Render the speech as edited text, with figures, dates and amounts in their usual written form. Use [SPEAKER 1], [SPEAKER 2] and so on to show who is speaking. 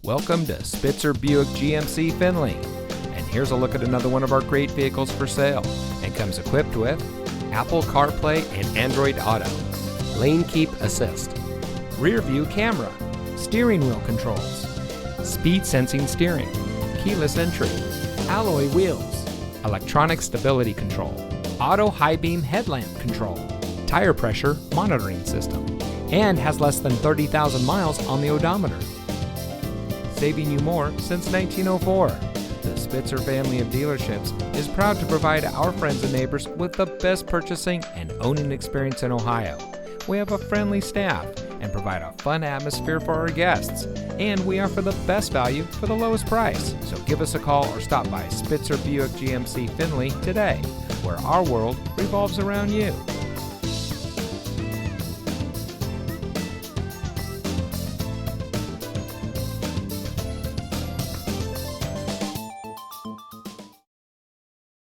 [SPEAKER 1] Welcome to Spitzer Buick GMC Findlay. And here's a look at another one of our great vehicles for sale. And comes equipped with Apple CarPlay and Android Auto,
[SPEAKER 2] lane keep assist,
[SPEAKER 1] rear view camera, steering wheel controls, speed sensing steering, keyless entry, alloy wheels, electronic stability control, auto high beam headlamp control, tire pressure monitoring system, and has less than 30,000 miles on the odometer. Saving you more since 1904. The Spitzer family of dealerships is proud to provide our friends and neighbors with the best purchasing and owning experience in Ohio. We have a friendly staff and provide a fun atmosphere for our guests, and we offer the best value for the lowest price. So give us a call or stop by Spitzer Buick GMC Findlay today, where our world revolves around you.